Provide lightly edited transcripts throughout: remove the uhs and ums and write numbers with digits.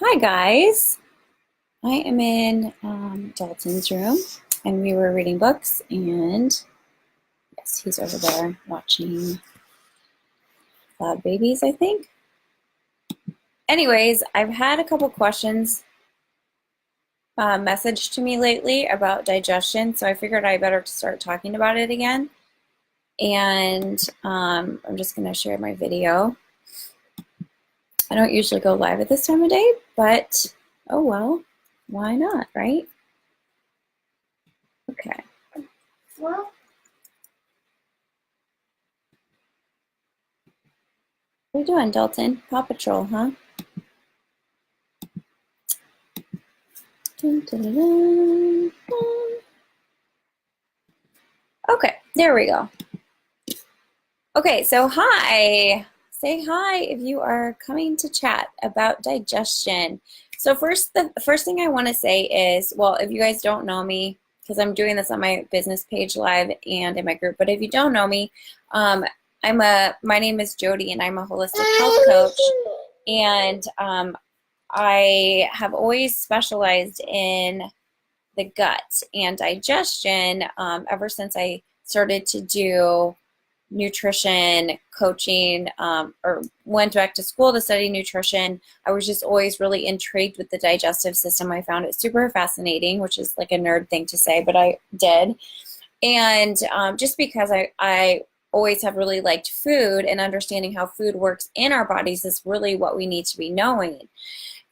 Hi guys, I am in Dalton's room and we were reading books and yes, he's over there watching Cloud Babies, I think. Anyways, I've had a couple questions messaged to me lately about digestion, so I figured I better start talking about it again. And I'm just going to share my video. I don't usually go live at this time of day, but oh well, why not, right? Okay. Well, what are you doing, Dalton? Paw Patrol, huh? Dun, dun, dun, dun, dun. Okay, there we go. Okay, so hi. Say hi if you are coming to chat about digestion. So the first thing I want to say is, well, if you guys don't know me, because I'm doing this on my business page live and in my group, but if you don't know me, um, my name is Jody and I'm a holistic health coach. And I have always specialized in the gut and digestion ever since I started to do nutrition coaching or went back to school to study nutrition. I was just always really intrigued with the digestive system. I found it super fascinating, which is like a nerd thing to say, but I did. And just because I always have really liked food and understanding how food works in our bodies is really what we need to be knowing.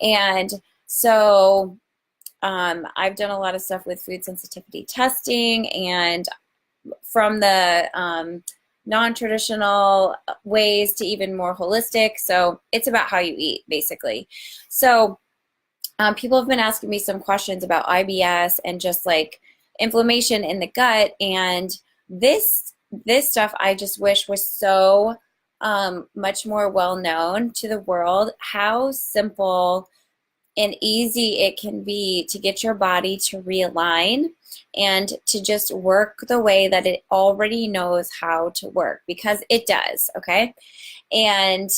And so I've done a lot of stuff with food sensitivity testing and from the non-traditional ways to even more holistic. So it's about how you eat, basically. So people have been asking me some questions about IBS and just like inflammation in the gut. And this stuff I just wish was so much more well known to the world. How simple and easy it can be to get your body to realign and to just work the way that it already knows how to work, because it does, okay? And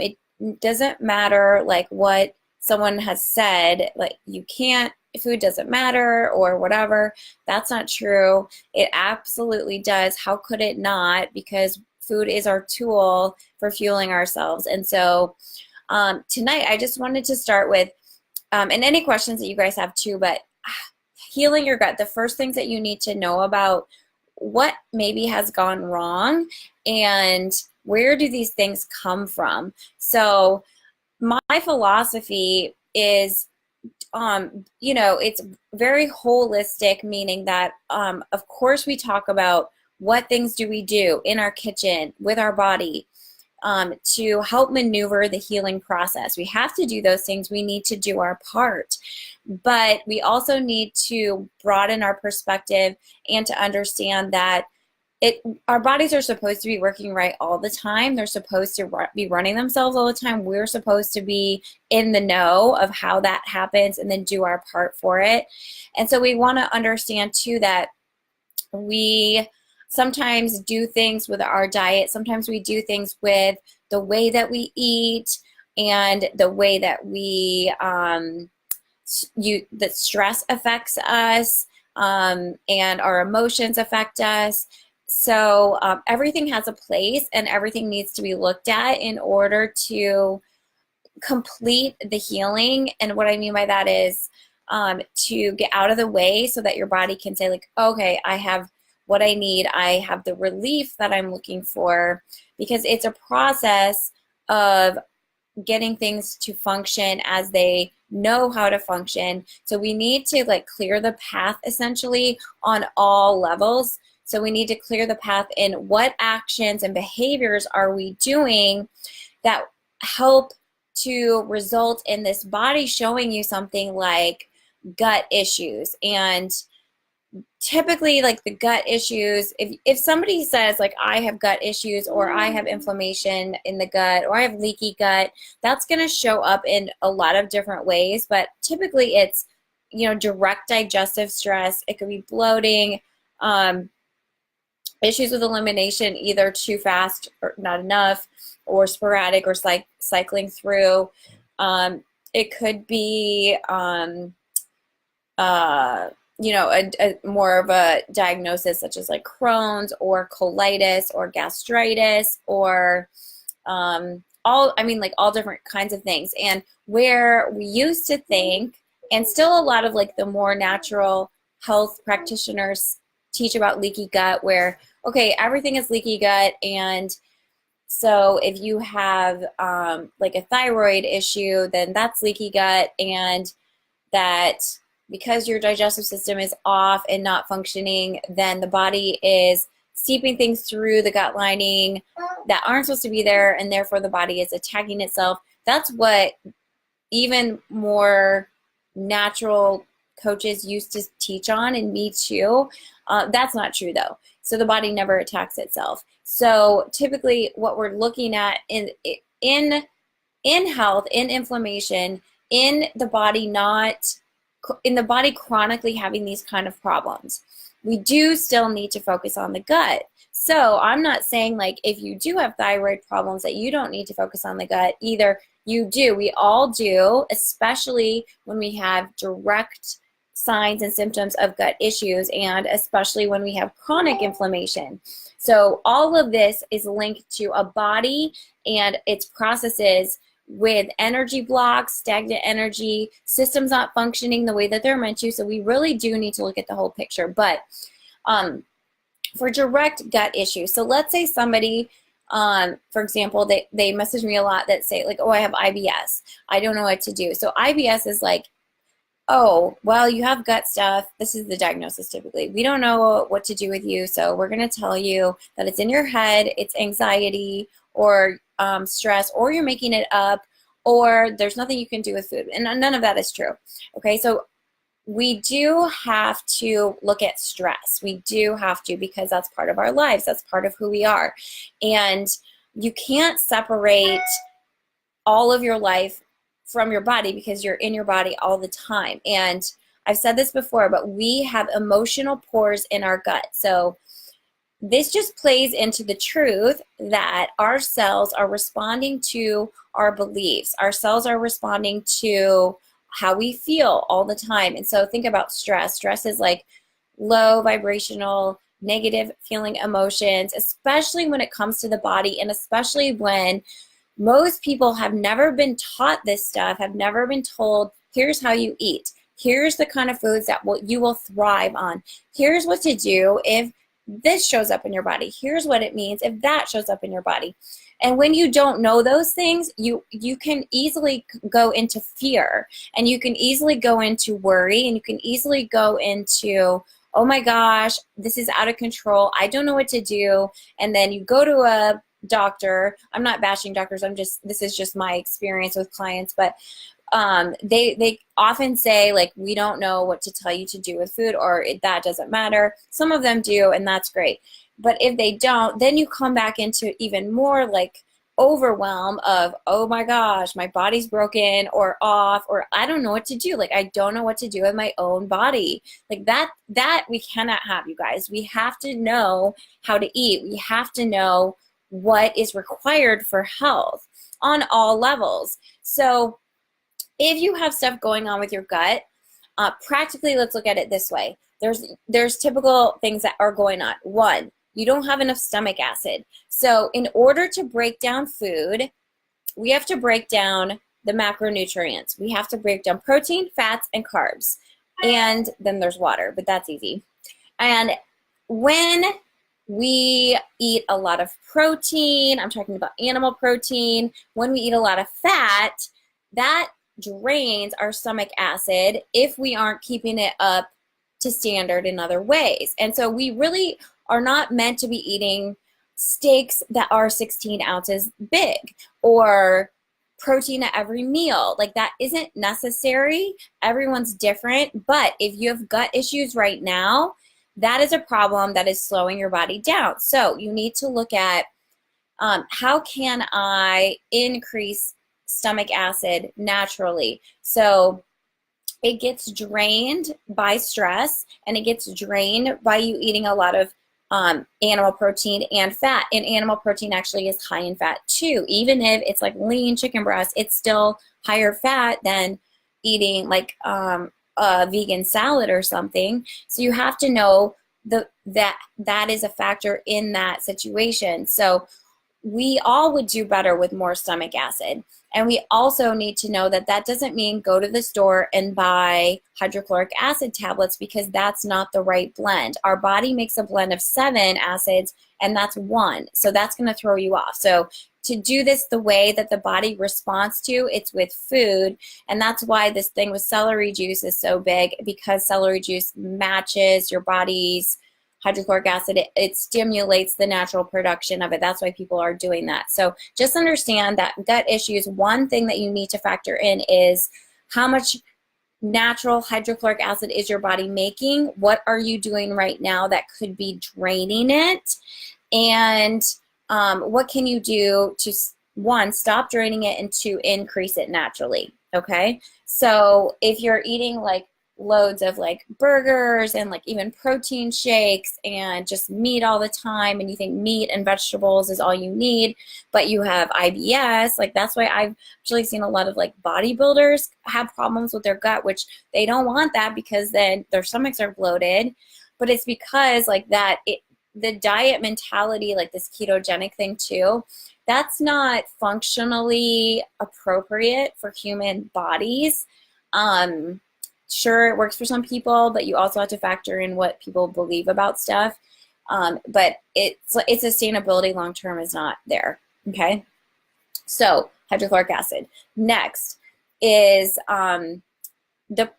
it doesn't matter like what someone has said, like you can't, food doesn't matter or whatever. That's not true. It absolutely does. How could it not? Because food is our tool for fueling ourselves. And so tonight I just wanted to start with and any questions that you guys have too, but healing your gut, the first things that you need to know about what maybe has gone wrong and where do these things come from. So my philosophy is it's very holistic, meaning that of course we talk about what things do we do in our kitchen with our body to help maneuver the healing process. We have to do those things. We need to do our part. But we also need to broaden our perspective and to understand that our bodies are supposed to be working right all the time. They're supposed to be running themselves all the time. We're supposed to be in the know of how that happens and then do our part for it. And so we want to understand too that we sometimes do things with our diet. Sometimes we do things with the way that we eat and the way that that stress affects us and our emotions affect us. So everything has a place and everything needs to be looked at in order to complete the healing. And what I mean by that is to get out of the way so that your body can say like, okay, I have what I need. I have the relief that I'm looking for, because it's a process of getting things to function as they know how to function. So we need to like clear the path essentially on all levels. So we need to clear the path in what actions and behaviors are we doing that help to result in this body showing you something like gut issues. And typically like the gut issues, if somebody says like I have gut issues or I have inflammation in the gut or I have leaky gut, that's going to show up in a lot of different ways. But typically it's direct digestive stress. It could be bloating, issues with elimination, either too fast or not enough, or sporadic or cycling through. It could be, uh, a more of a diagnosis such as like Crohn's or colitis or gastritis or like all different kinds of things. And where we used to think, and still a lot of like the more natural health practitioners teach about leaky gut, where, okay, everything is leaky gut. And so if you have like a thyroid issue, then that's leaky gut, and that because your digestive system is off and not functioning, then the body is seeping things through the gut lining that aren't supposed to be there, and therefore the body is attacking itself. That's what even more natural coaches used to teach on, and me too. That's not true though. So the body never attacks itself. So typically what we're looking at in health, in inflammation, in the body chronically having these kind of problems, we do still need to focus on the gut. So I'm not saying like if you do have thyroid problems that you don't need to focus on the gut either. You do. We all do, especially when we have direct signs and symptoms of gut issues, and especially when we have chronic inflammation. So all of this is linked to a body and its processes with energy blocks, stagnant energy, systems not functioning the way that they're meant to. So we really do need to look at the whole picture. But for direct gut issues, so let's say somebody, for example, they message me a lot that say like, oh, I have IBS. I don't know what to do. So IBS is like, oh, well, you have gut stuff. This is the diagnosis typically. We don't know what to do with you, so we're going to tell you that it's in your head, it's anxiety or stress, or you're making it up, or there's nothing you can do with food. And none of that is true. Okay, so we do have to look at stress. We do have to, because that's part of our lives. That's part of who we are. And you can't separate all of your life from your body, because you're in your body all the time. And I've said this before, but we have emotional pores in our gut. So this just plays into the truth that our cells are responding to our beliefs. Our cells are responding to how we feel all the time. And so think about stress. Stress is like low vibrational, negative feeling emotions, especially when it comes to the body, and especially when most people have never been taught this stuff, have never been told, here's how you eat. Here's the kind of foods that you will thrive on. Here's what to do if this shows up in your body. Here's what it means if that shows up in your body. And when you don't know those things, you can easily go into fear, and you can easily go into worry, and you can easily go into, oh my gosh, this is out of control. I don't know what to do. And then you go to a doctor. I'm not bashing doctors. This is just my experience with clients, but they often say like, we don't know what to tell you to do with food, or that doesn't matter. Some of them do, and that's great. But if they don't, then you come back into even more like overwhelm of, oh my gosh, my body's broken or off, or I don't know what to do. Like, I don't know what to do with my own body. Like that we cannot have, you guys. We have to know how to eat. We have to know what is required for health on all levels. So if you have stuff going on with your gut, practically, let's look at it this way. There's typical things that are going on. One, you don't have enough stomach acid. So in order to break down food, we have to break down the macronutrients. We have to break down protein, fats, and carbs. And then there's water, but that's easy. And when we eat a lot of protein, I'm talking about animal protein, when we eat a lot of fat, that drains our stomach acid if we aren't keeping it up to standard in other ways. And so we really are not meant to be eating steaks that are 16 ounces big, or protein at every meal. Like, that isn't necessary. Everyone's different. But if you have gut issues right now, that is a problem that is slowing your body down. So you need to look at how can I increase stomach acid naturally? So it gets drained by stress, and it gets drained by you eating a lot of animal protein and fat. And animal protein actually is high in fat too. Even if it's like lean chicken breast, it's still higher fat than eating like a vegan salad or something. So you have to know that is a factor in that situation. So we all would do better with more stomach acid. And we also need to know that that doesn't mean go to the store and buy hydrochloric acid tablets, because that's not the right blend. Our body makes a blend of 7 acids, and that's 1. So that's going to throw you off. So to do this the way that the body responds to, it's with food. And that's why this thing with celery juice is so big, because celery juice matches your body's hydrochloric acid. It stimulates the natural production of it. That's why people are doing that. So just understand that gut issues, one thing that you need to factor in is how much natural hydrochloric acid is your body making? What are you doing right now that could be draining it? And what can you do to, 1, stop draining it, and 2, increase it naturally, okay? So if you're eating like loads of like burgers and like even protein shakes and just meat all the time, and you think meat and vegetables is all you need, but you have IBS, like that's why I've actually seen a lot of like bodybuilders have problems with their gut, which they don't want that, because then their stomachs are bloated. But it's because like that, the diet mentality, like this ketogenic thing too, that's not functionally appropriate for human bodies. Sure, it works for some people, but you also have to factor in what people believe about stuff. But its sustainability long term is not there. Okay, so hydrochloric acid. Next is the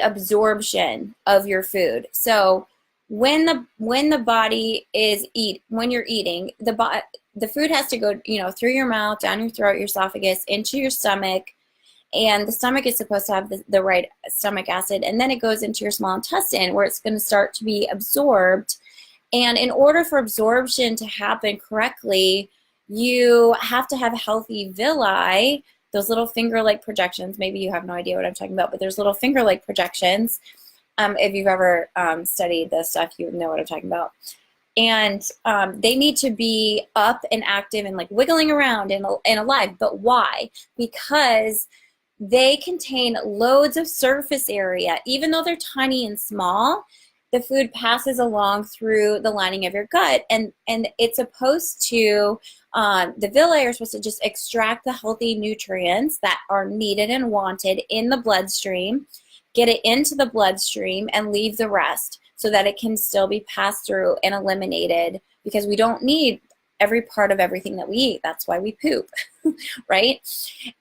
absorption of your food. So when the body is when you're eating, the food has to go, through your mouth, down your throat, your esophagus, into your stomach. And the stomach is supposed to have the right stomach acid, and then it goes into your small intestine, where it's going to start to be absorbed. And in order for absorption to happen correctly, you have to have healthy villi, those little finger-like projections. Maybe you have no idea what I'm talking about, but there's little finger-like projections. If you've ever studied this stuff, you know what I'm talking about. And they need to be up and active and like wiggling around and alive. But why? Because they contain loads of surface area. Even though they're tiny and small, the food passes along through the lining of your gut, and it's supposed to, the villi are supposed to just extract the healthy nutrients that are needed and wanted in the bloodstream, get it into the bloodstream, and leave the rest so that it can still be passed through and eliminated, because we don't need every part of everything that we eat. That's why we poop, right?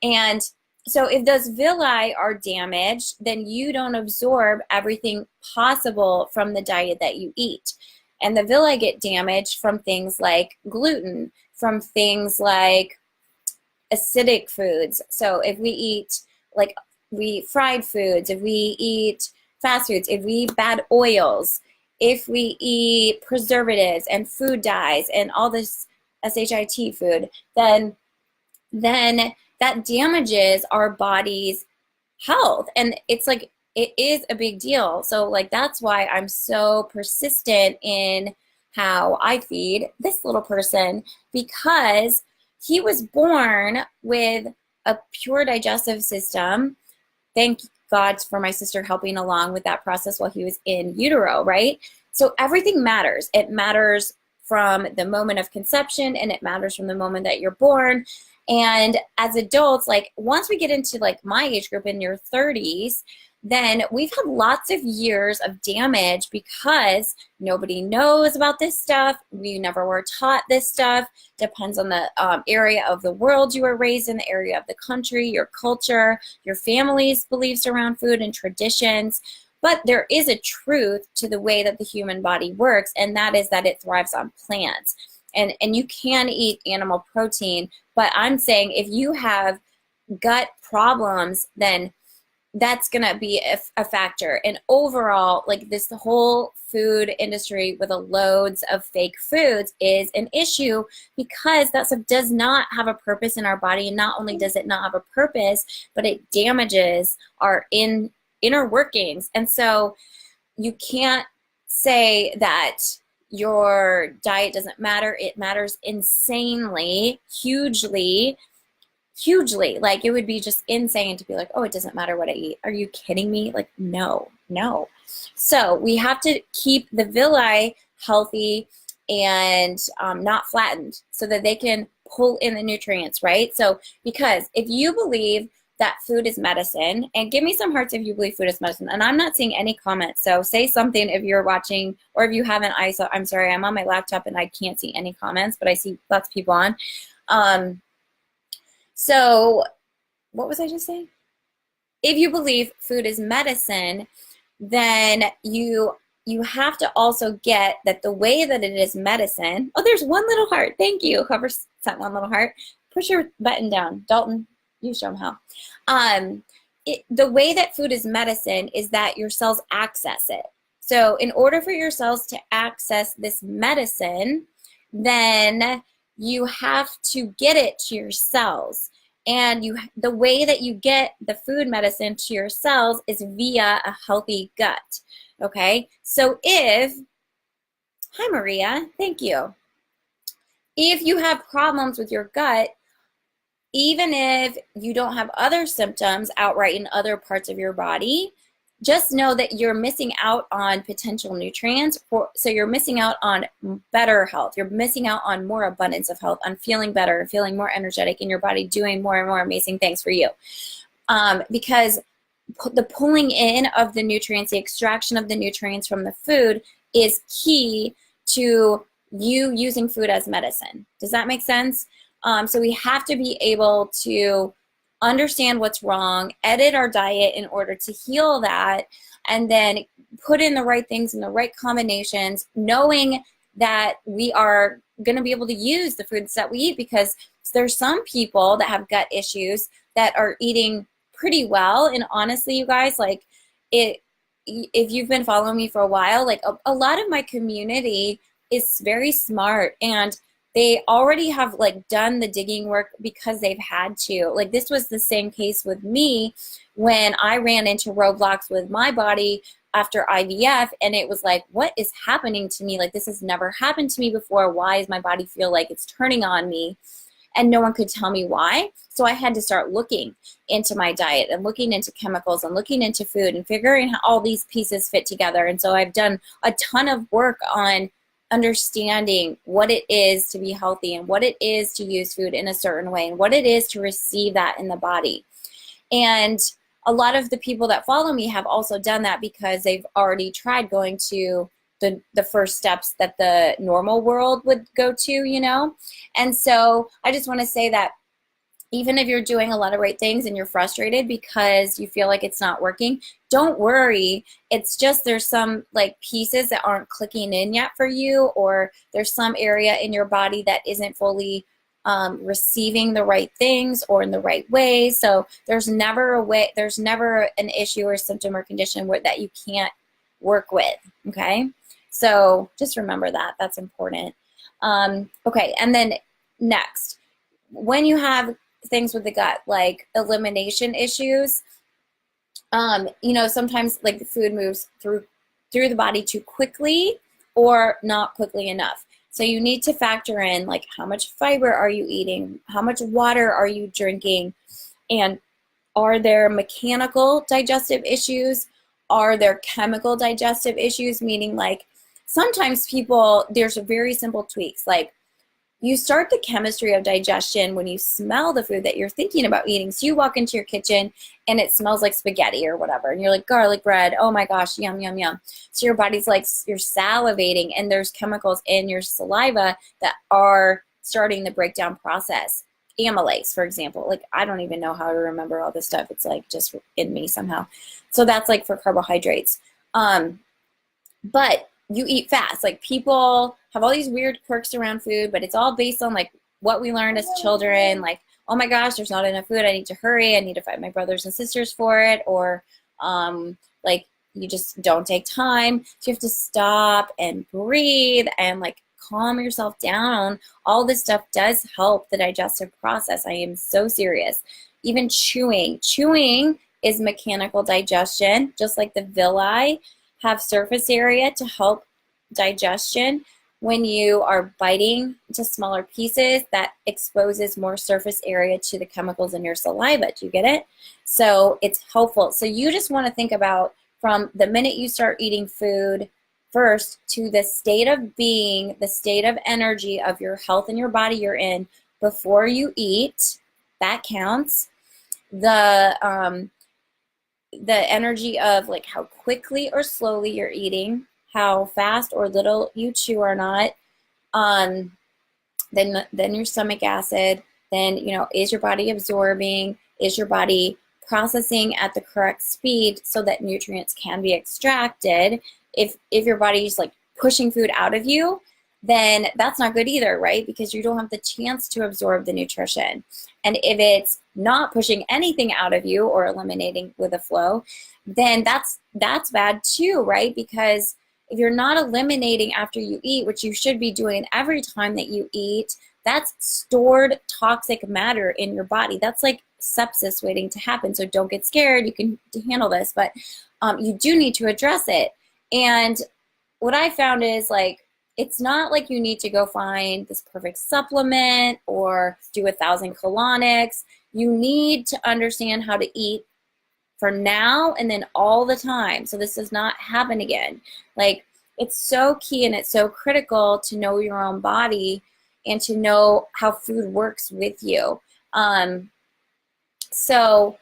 And so if those villi are damaged, then you don't absorb everything possible from the diet that you eat. And the villi get damaged from things like gluten, from things like acidic foods. So if we eat fried foods, if we eat fast foods, if we eat bad oils, if we eat preservatives and food dyes and all this SHIT food, then that damages our body's health. And it's like, it is a big deal. So like, that's why I'm so persistent in how I feed this little person, because he was born with a pure digestive system. Thank God for my sister helping along with that process while he was in utero, right? So everything matters. It matters from the moment of conception, and it matters from the moment that you're born. And as adults, like once we get into like my age group in your 30s, then we've had lots of years of damage because nobody knows about this stuff. We never were taught this stuff. Depends on the area of the world you were raised in, the area of the country, your culture, your family's beliefs around food and traditions. But there is a truth to the way that the human body works, and that is that it thrives on plants. And you can eat animal protein, but I'm saying if you have gut problems, then that's going to be a factor. And overall, like this whole food industry with the loads of fake foods is an issue, because that stuff does not have a purpose in our body. And not only does it not have a purpose, but it damages our inner workings. And so you can't say that your diet doesn't matter. It matters insanely, hugely, hugely. Like, it would be just insane to be like, oh, it doesn't matter what I eat. Are you kidding me? Like, no, no. So we have to keep the villi healthy and not flattened so that they can pull in the nutrients, right? So because if you believe that food is medicine, and give me some hearts if you believe food is medicine, and I'm not seeing any comments, so say something if you're watching, or if you haven't. I'm sorry, I'm on my laptop and I can't see any comments, but I see lots of people on. So what was I just saying? If you believe food is medicine, then you have to also get that the way that it is medicine. Oh, there's one little heart. Thank you. Whoever sent one little heart. Push your button down. Dalton, you show them how. The way that food is medicine is that your cells access it. So in order for your cells to access this medicine, then you have to get it to your cells. And the way that you get the food medicine to your cells is via a healthy gut. Okay? So hi Maria, thank you. If you have problems with your gut, even if you don't have other symptoms outright in other parts of your body, just know that you're missing out on potential nutrients. So you're missing out on better health. You're missing out on more abundance of health, on feeling better, feeling more energetic in your body, doing more and more amazing things for you. Because the pulling in of the nutrients, the extraction of the nutrients from the food is key to you using food as medicine. Does that make sense? So we have to be able to understand what's wrong, edit our diet in order to heal that, and then put in the right things in the right combinations, knowing that we are going to be able to use the foods that we eat, because there's some people that have gut issues that are eating pretty well. And honestly, you guys, like, if you've been following me for a while, like a lot of my community is very smart, and they already have like done the digging work because they've had to. Like, this was the same case with me when I ran into roadblocks with my body after IVF, and it was like, what is happening to me? Like, this has never happened to me before. Why does my body feel like it's turning on me? And no one could tell me why. So I had to start looking into my diet and looking into chemicals and looking into food and figuring how all these pieces fit together. And so I've done a ton of work on understanding what it is to be healthy and what it is to use food in a certain way and what it is to receive that in the body. And a lot of the people that follow me have also done that because they've already tried going to the first steps that the normal world would go to, you know? And so I just want to say that even if you're doing a lot of right things and you're frustrated because you feel like it's not working, don't worry. It's just there's some like pieces that aren't clicking in yet for you, or there's some area in your body that isn't fully receiving the right things or in the right way. So there's never an issue or symptom or condition that you can't work with, okay? So just remember that. That's important. Okay, and then next, when you have things with the gut, like elimination issues, you know, sometimes like the food moves through the body too quickly or not quickly enough. So you need to factor in like how much fiber are you eating, how much water are you drinking, and are there mechanical digestive issues? Are there chemical digestive issues? Meaning like sometimes there's very simple tweaks, like you start the chemistry of digestion when you smell the food that you're thinking about eating. So you walk into your kitchen and it smells like spaghetti or whatever, and you're like, garlic bread, oh my gosh, yum, yum, yum. So your body's like, you're salivating, and there's chemicals in your saliva that are starting the breakdown process. Amylase, for example. Like, I don't even know how to remember all this stuff. It's like just in me somehow. So that's like for carbohydrates. But you eat fast. Like, people have all these weird quirks around food, but it's all based on like what we learned as children. Like, oh my gosh, there's not enough food. I need to hurry. I need to fight my brothers and sisters for it. Or like, you just don't take time. So you have to stop and breathe and like calm yourself down. All this stuff does help the digestive process. I am so serious. Even chewing. Chewing is mechanical digestion, just like the villi have surface area to help digestion. when you are biting into smaller pieces, that exposes more surface area to the chemicals in your saliva. Do you get it? So it's helpful. So you just want to think about from the minute you start eating food first to the state of being, the state of energy of your health and your body you're in before you eat. That counts. The energy of like how quickly or slowly you're eating, how fast or little you chew or not, then your stomach acid, then, you know, is your body absorbing, is your body processing at the correct speed so that nutrients can be extracted. If your body's like pushing food out of you, then that's not good either, right? Because you don't have the chance to absorb the nutrition. And if it's not pushing anything out of you or eliminating with a flow, then that's bad too, right? Because if you're not eliminating after you eat, which you should be doing every time that you eat, that's stored toxic matter in your body. That's like sepsis waiting to happen. So don't get scared. You can handle this, but you do need to address it. And what I found is like, it's not like you need to go find this perfect supplement or do 1,000 colonics. You need to understand how to eat for now and then all the time, so this does not happen again. Like, it's so key and it's so critical to know your own body and to know how food works with you. So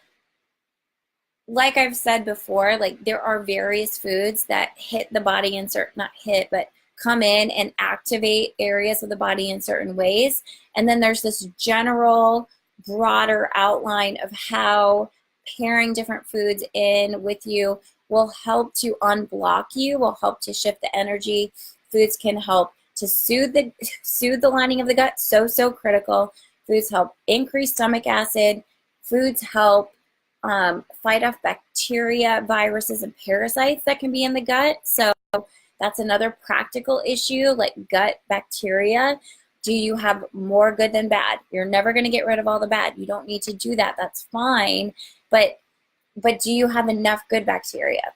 like I've said before, like there are various foods that hit the body in certain, not hit, but come in and activate areas of the body in certain ways. And then there's this general, broader outline of how pairing different foods in with you will help to unblock you, will help to shift the energy. Foods can help to soothe the lining of the gut, so critical. Foods help increase stomach acid. Foods help fight off bacteria, viruses, and parasites that can be in the gut. So that's another practical issue, like gut bacteria. Do you have more good than bad? You're never going to get rid of all the bad. You don't need to do that. That's fine. But do you have enough good bacteria?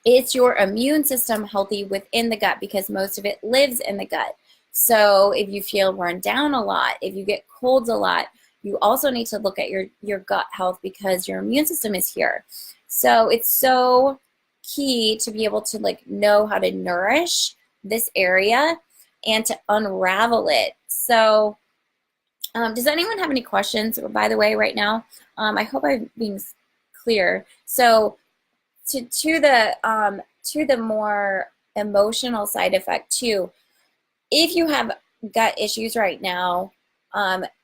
Is your immune system healthy within the gut? Because most of it lives in the gut. So if you feel run down a lot, if you get colds a lot, you also need to look at your gut health because your immune system is here. So it's so key to be able to like know how to nourish this area and to unravel it. So does anyone have any questions, by the way, right now? I hope I'm being clear. So to the more emotional side effect too, if you have gut issues right now,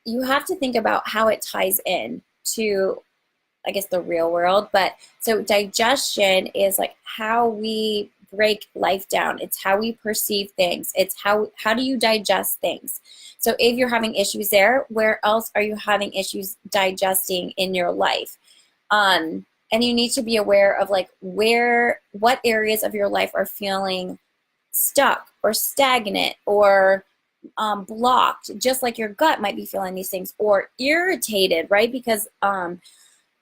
you have to think about how it ties in to, I guess, the real world. But so digestion is like how we break life down. It's how we perceive things. It's how do you digest things. So if you're having issues there, where else are you having issues digesting in your life? And you need to be aware of like what areas of your life are feeling stuck or stagnant or blocked, just like your gut might be feeling these things, or irritated, right? Because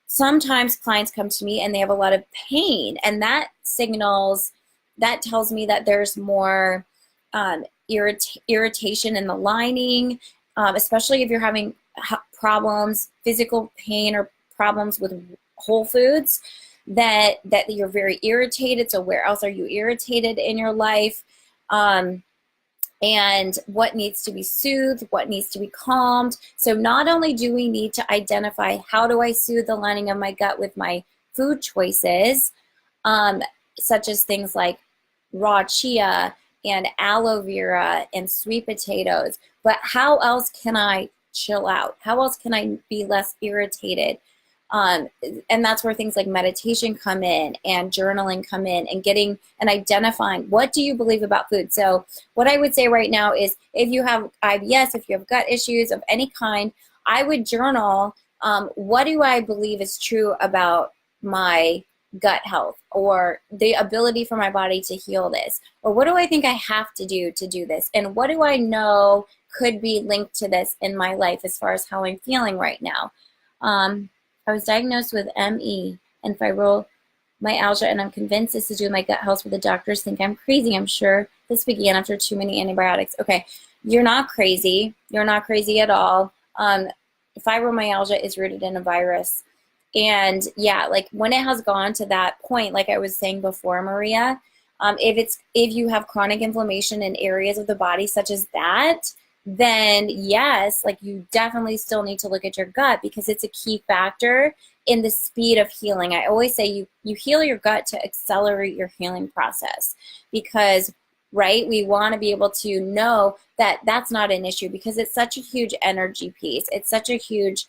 sometimes clients come to me and they have a lot of pain, and that tells me that there's more irritation in the lining, especially if you're having problems, physical pain or problems with whole foods, that you're very irritated. So where else are you irritated in your life? And what needs to be soothed, what needs to be calmed. So not only do we need to identify how do I soothe the lining of my gut with my food choices, such as things like raw chia and aloe vera and sweet potatoes, but how else can I chill out? How else can I be less irritated? And that's where things like meditation come in and journaling come in, and getting and identifying what do you believe about food. So what I would say right now is if you have IBS, if you have gut issues of any kind, I would journal, what do I believe is true about my gut health or the ability for my body to heal this? Or what do I think I have to do this? And what do I know could be linked to this in my life as far as how I'm feeling right now? I was diagnosed with ME and fibromyalgia, and I'm convinced this is due to my gut health, but the doctors think I'm crazy. I'm sure This began after too many antibiotics. Okay, you're not crazy. You're not crazy at all. Fibromyalgia is rooted in a virus. And yeah, like when it has gone to that point, like I was saying before, Maria, if you have chronic inflammation in areas of the body such as that, then yes, like you definitely still need to look at your gut, because it's a key factor in the speed of healing. I always say you heal your gut to accelerate your healing process, because right, we want to be able to know that that's not an issue, because it's such a huge energy piece. It's such a huge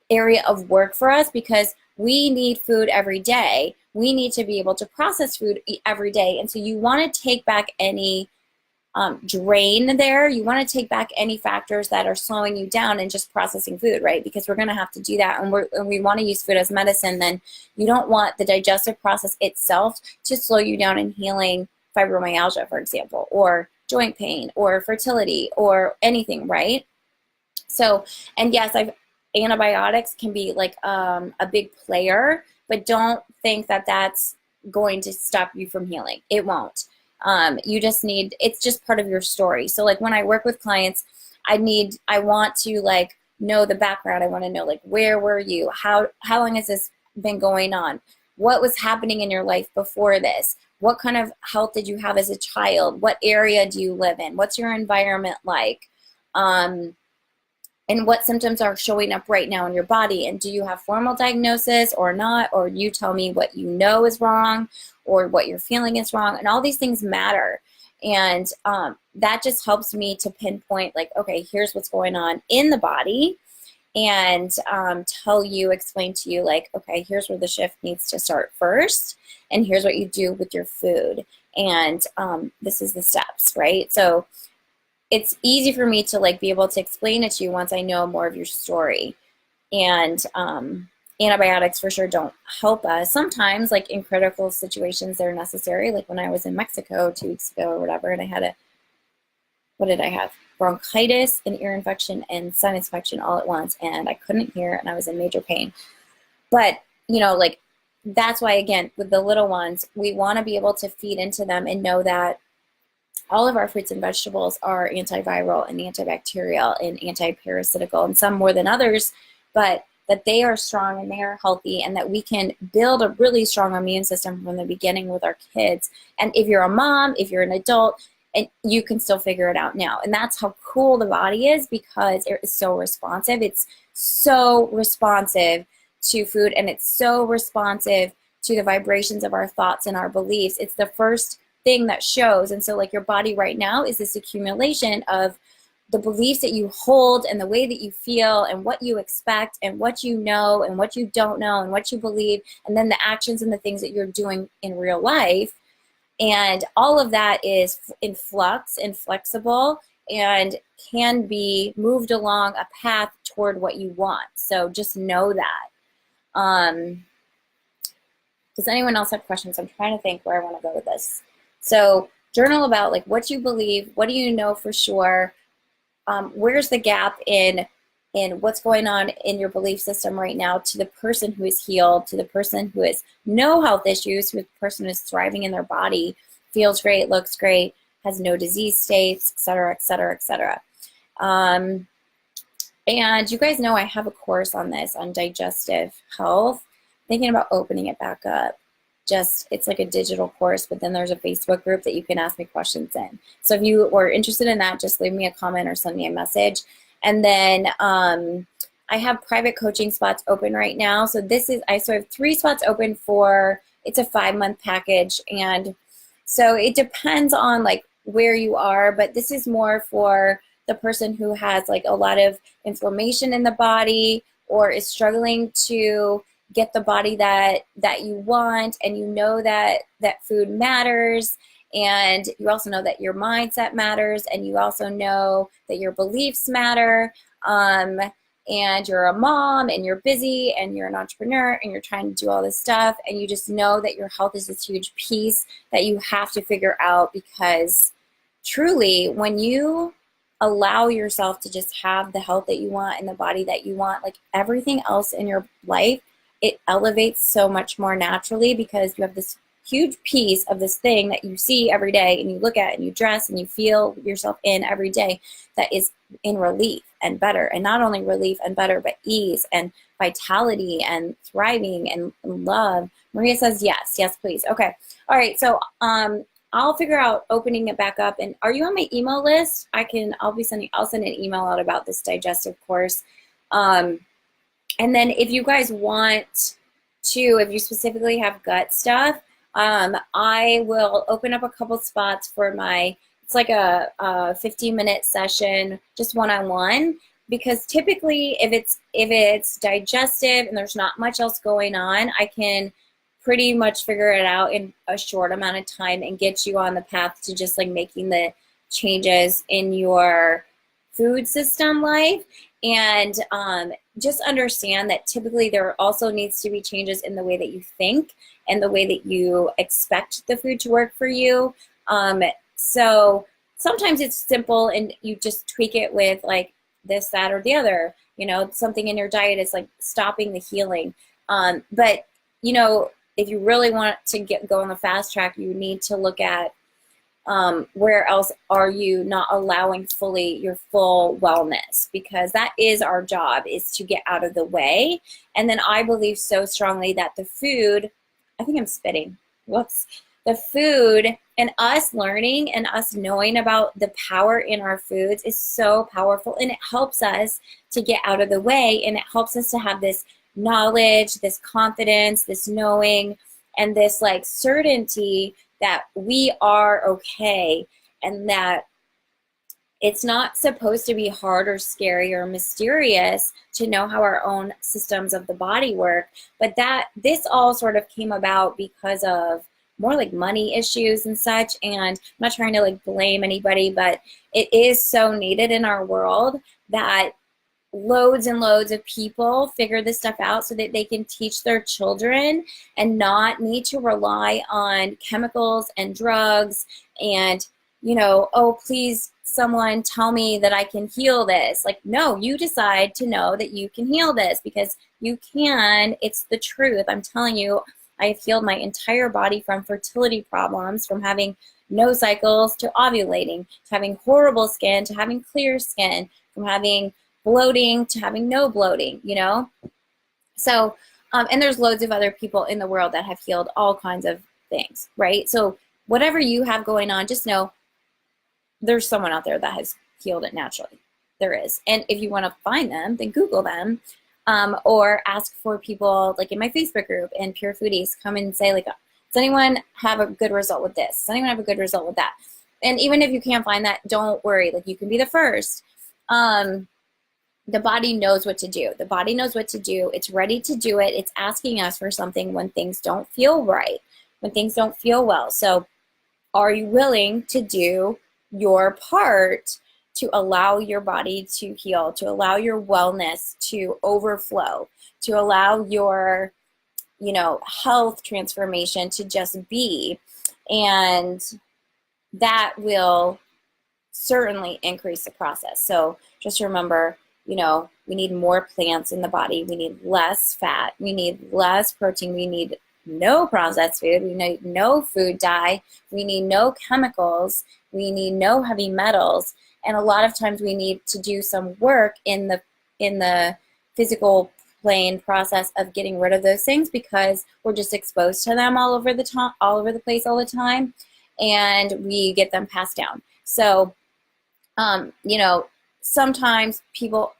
area of work for us, because we need food every day. We need to be able to process food every day. And so you want to take back any drain there. You want to take back any factors that are slowing you down and just processing food, right? Because we're going to have to do that, and we want to use food as medicine. Then you don't want the digestive process itself to slow you down in healing fibromyalgia, for example, or joint pain, or fertility, or anything, right? So, and yes, antibiotics can be like a big player, but don't think that that's going to stop you from healing. It won't. You just need, it's just part of your story. So like when I work with clients, I want to like know the background. I want to know like, where were you? How long has this been going on? What was happening in your life before this? What kind of health did you have as a child? What area do you live in? What's your environment like? And what symptoms are showing up right now in your body? And do you have formal diagnosis or not? Or you tell me what you know is wrong, or what you're feeling is wrong. And all these things matter. And that just helps me to pinpoint like, okay, here's what's going on in the body, and explain to you like, okay, here's where the shift needs to start first, and here's what you do with your food. And this is the steps, right? So it's easy for me to like be able to explain it to you once I know more of your story. And antibiotics for sure don't help us. Sometimes like in critical situations they're necessary. Like when I was in Mexico 2 weeks ago or whatever, and I had what did I have? Bronchitis, an ear infection, and sinus infection all at once, and I couldn't hear, and I was in major pain. But you know, like that's why, again, with the little ones, we want to be able to feed into them and know that all of our fruits and vegetables are antiviral and antibacterial and antiparasitical, and some more than others, but that they are strong and they are healthy, and that we can build a really strong immune system from the beginning with our kids. And if you're a mom, if you're an adult, and you can still figure it out now. And that's how cool the body is, because it is so responsive. It's so responsive to food, and it's so responsive to the vibrations of our thoughts and our beliefs. It's the first thing that shows. And so like your body right now is this accumulation of the beliefs that you hold, and the way that you feel, and what you expect, and what you know, and what you don't know, and what you believe, and then the actions and the things that you're doing in real life. And all of that is in flux and flexible, and can be moved along a path toward what you want. So just know that. Does anyone else have questions? I'm trying to think where I want to go with this. So journal about like what you believe, what do you know for sure, where's the gap in what's going on in your belief system right now, to the person who is healed, to the person who has no health issues, to the person who is thriving in their body, feels great, looks great, has no disease states, et cetera, et cetera, et cetera. And you guys know I have a course on this, on digestive health. Thinking about opening it back up. It's like a digital course, but then there's a Facebook group that you can ask me questions in. So if you were interested in that, just leave me a comment or send me a message. And then I have private coaching spots open right now. So I have 3 spots open for, it's a 5-month package. And so it depends on like where you are, but this is more for the person who has like a lot of inflammation in the body, or is struggling to get the body that you want, and you know that food matters, and you also know that your mindset matters, and you also know that your beliefs matter, and you're a mom, and you're busy, and you're an entrepreneur, and you're trying to do all this stuff, and you just know that your health is this huge piece that you have to figure out. Because truly, when you allow yourself to just have the health that you want and the body that you want, like everything else in your life, it elevates so much more naturally, because you have this huge piece of this thing that you see every day and you look at and you dress and you feel yourself in every day that is in relief and better. And not only relief and better, but ease and vitality and thriving and love. Maria says yes. Yes, please. Okay. All right. So I'll figure out opening it back up. And are you on my email list? I'll send an email out about this digestive course. And then if you guys want to, if you specifically have gut stuff, I will open up a couple spots for it's like a 15-minute session, just one-on-one, because typically if it's digestive and there's not much else going on, I can pretty much figure it out in a short amount of time and get you on the path to just like making the changes in your food system life. And just understand that typically there also needs to be changes in the way that you think and the way that you expect the food to work for you. So sometimes it's simple and you just tweak it with like this, that, or the other. You know, something in your diet is like stopping the healing. But, you know, if you really want to go on the fast track, you need to look at where else are you not allowing fully your full wellness, because that is our job, is to get out of the way. And then I believe so strongly that the food, I think I'm spitting, whoops, the food and us learning and us knowing about the power in our foods is so powerful, and it helps us to get out of the way, and it helps us to have this knowledge, this confidence, this knowing, and this like certainty that we are okay, and that it's not supposed to be hard or scary or mysterious to know how our own systems of the body work. But that this all sort of came about because of more like money issues and such. And I'm not trying to like blame anybody, but it is so needed in our world that loads and loads of people figure this stuff out so that they can teach their children and not need to rely on chemicals and drugs and, you know, oh, please someone tell me that I can heal this. Like, no, you decide to know that you can heal this, because you can. It's the truth. I'm telling you, I have healed my entire body from fertility problems, from having no cycles to ovulating, to having horrible skin, to having clear skin, from having bloating to having no bloating, you know? So, and there's loads of other people in the world that have healed all kinds of things, right? So whatever you have going on, just know there's someone out there that has healed it naturally. There is. And if you want to find them, then Google them, or ask for people like in my Facebook group and Pure Foodies, come and say like, does anyone have a good result with this? Does anyone have a good result with that? And even if you can't find that, don't worry. Like, you can be the first. The body knows what to do. The body knows what to do. It's ready to do it. It's asking us for something when things don't feel right, when things don't feel well. So are you willing to do your part to allow your body to heal, to allow your wellness to overflow, to allow your, you know, health transformation to just be? And that will certainly increase the process. So just remember, you know, we need more plants in the body. We need less fat. We need less protein. We need no processed food. We need no food dye. We need no chemicals. We need no heavy metals. And a lot of times we need to do some work in the physical plane process of getting rid of those things, because we're just exposed to them all over the place all the time, and we get them passed down. So, you know, sometimes people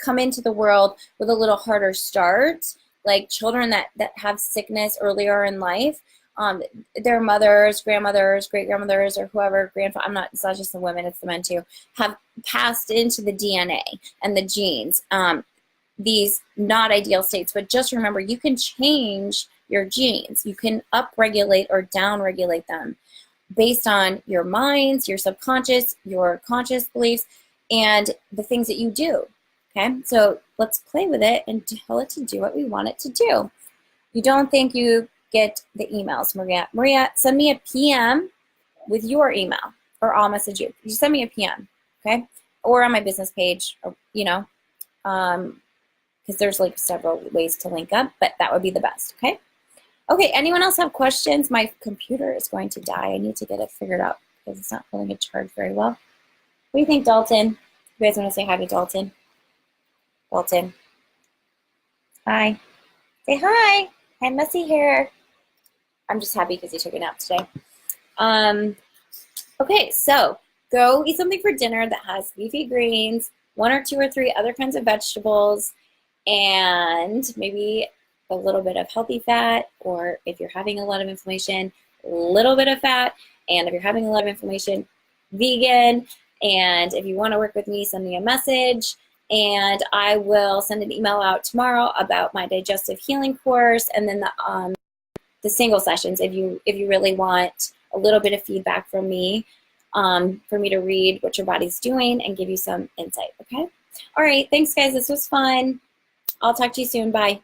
come into the world with a little harder start, like children that have sickness earlier in life. Their mothers, grandmothers, great-grandmothers, or whoever, it's not just the women, it's the men too, have passed into the DNA and the genes these not ideal states. But just remember, you can change your genes. You can upregulate or downregulate them based on your minds, your subconscious, your conscious beliefs, and the things that you do. Okay, so let's play with it and tell it to do what we want it to do. You don't think you get the emails, Maria. Maria, send me a PM with your email, or I'll message you. You send me a PM, okay? Or on my business page, or, you know, because there's like several ways to link up, but that would be the best, okay? Okay, anyone else have questions? My computer is going to die. I need to get it figured out because it's not pulling a charge very well. What do you think, Dalton? You guys want to say hi to Dalton? Dalton. Hi. Say hi. Hi, messy hair. I'm just happy because he took a nap today. Okay, so go eat something for dinner that has leafy greens, 1 or 2 or 3 other kinds of vegetables, and maybe a little bit of healthy fat, or if you're having a lot of inflammation, a little bit of fat, and if you're having a lot of inflammation, vegan. And if you want to work with me, send me a message, and I will send an email out tomorrow about my digestive healing course, and then the single sessions if you really want a little bit of feedback from me, for me to read what your body's doing and give you some insight, okay? All right, thanks guys, this was fun. I'll talk to you soon, bye.